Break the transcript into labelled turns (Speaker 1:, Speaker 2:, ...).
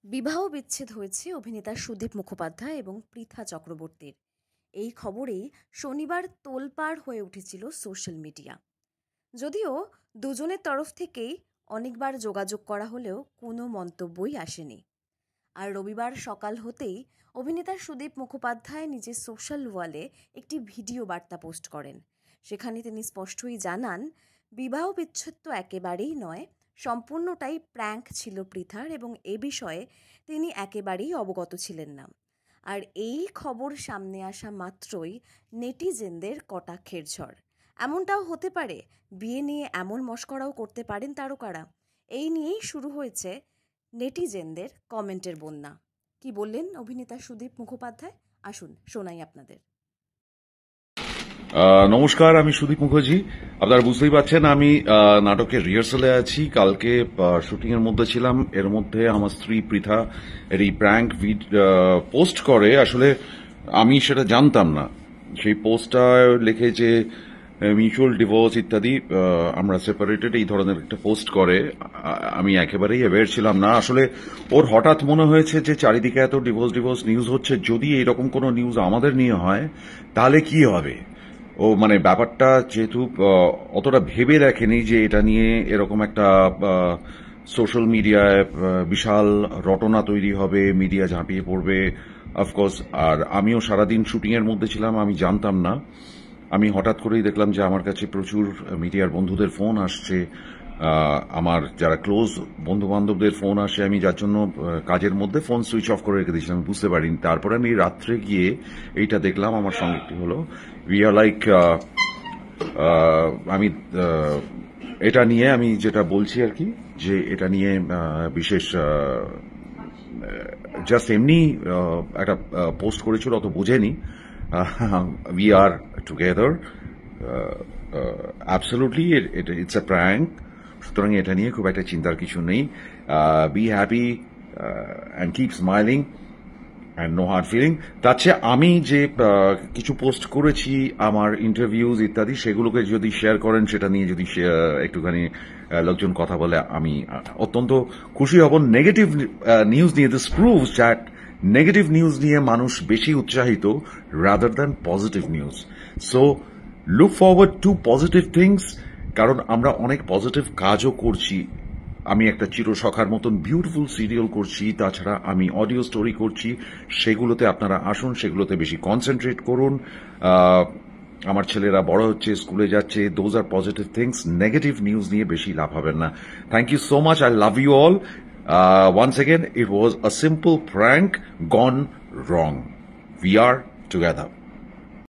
Speaker 1: বিবাহ বিচ্ছেদ হয়েছে অভিনেতা সুদীপ মুখোপাধ্যায় এবং পৃথা চক্রবর্তীর। এই খবরেই শনিবার তোলপাড় হয়ে উঠেছিল সোশ্যাল মিডিয়া। যদিও দুজনের তরফ থেকেই অনেকবার যোগাযোগ করা হলেও কোনো মন্তব্যই আসেনি। আর রবিবার সকাল হতেই অভিনেতা সুদীপ মুখোপাধ্যায় নিজের সোশ্যাল ওয়ালে একটি ভিডিও বার্তা পোস্ট করেন। সেখানে তিনি স্পষ্টই জানান, বিবাহ বিচ্ছেদ তো একেবারেই নয়, সম্পূর্ণটাই প্র্যাঙ্ক ছিল পৃথার এবং এ বিষয়ে তিনি একেবারেই অবগত ছিলেন না। আর এই খবর সামনে আসা মাত্রই নেটিজেনদের কটাক্ষের ঝড়। এমনটাও হতে পারে, বিয়ে নিয়ে এমন মশকরাও করতে পারেন তারকারা। এই নিয়েই শুরু হয়েছে নেটিজেনদের কমেন্টের বন্যা। কি বললেন অভিনেতা সুদীপ মুখোপাধ্যায়, আসুন শোনাই আপনাদের।
Speaker 2: নমস্কার, আমি সুদীপ মুখার্জি। আপনারা বুঝতেই পারছেন আমি নাটকের রিহার্সালে আছি। কালকে শুটিং এর মধ্যে ছিলাম। এর মধ্যে আমার স্ত্রী পৃথা এর এই প্র্যাঙ্ক পোস্ট করে। আসলে আমি সেটা জানতাম না। সেই পোস্টটা লিখে যে মিউচুয়াল ডিভোর্স ইত্যাদি, আমরা সেপারেটেড, এই ধরনের একটা পোস্ট করে। আমি একেবারেই অ্যাওয়্যার ছিলাম না। আসলে ওর হঠাৎ মনে হয়েছে যে চারিদিকে এত ডিভোর্স নিউজ হচ্ছে, যদি এরকম কোনো নিউজ আমাদের নিয়ে হয় তাহলে কি হবে। ও মানে ব্যাপারটা যেহেতু অতটা ভেবে দেখেনি যে এটা নিয়ে এরকম একটা সোশ্যাল মিডিয়ায় বিশাল রটনা তৈরি হবে, মিডিয়া ঝাঁপিয়ে পড়বে অফকোর্স। আর আমিও সারাদিন শুটিং এর মধ্যে ছিলাম, আমি জানতাম না। আমি হঠাৎ করেই দেখলাম যে আমার কাছে প্রচুর মিডিয়ার বন্ধুদের ফোন আসছে, আমার যারা ক্লোজ বন্ধু বান্ধবদের ফোন আসে। আমি যার জন্য কাজের মধ্যে ফোন সুইচ অফ করে রেখে দিয়েছিলাম, বুঝতে পারিনি। তারপরে আমি রাত্রে গিয়ে এইটা দেখলাম, আমার সঙ্গে একটি হলো। উই আর লাইক, আমি এটা নিয়ে আমি যেটা বলছি আর কি, যে এটা নিয়ে বিশেষ জাস্ট এমনি একটা পোস্ট করেছিল, অত বোঝেনি। We are together, absolutely it's a prank. সুতরাং এটা নিয়ে খুব একটা চিন্তার কিছু নেই। Be happy and keep smiling and no hard feeling. তার চেয়ে আমি যে কিছু পোস্ট করেছি, আমার ইন্টারভিউজ ইত্যাদি, সেগুলোকে যদি শেয়ার করেন, সেটা নিয়ে যদি একটুখানি লোকজন কথা বলে, আমি অত্যন্ত খুশি হব। নেগেটিভ নিউজ নিয়ে, this proves that negative news নিয়ে মানুষ বেশি উৎসাহিত rather than positive news. So look forward to positive things, কারণ আমরা অনেক পজিটিভ কাজও করছি। আমি একটা চিরসখার মতন বিউটিফুল সিরিয়াল করছি, তাছাড়া আমি অডিও স্টোরি করছি। সেগুলোতে আপনারা আসুন, সেগুলোতে বেশি কনসেন্ট্রেট করুন। আমার ছেলেরা বড় হচ্ছে, স্কুলে যাচ্ছে, those are positive things. Negative news নিয়ে বেশি লাভ হবেন না। Thank you so much, I love you all. Once again, it was a simple prank gone wrong. We are together.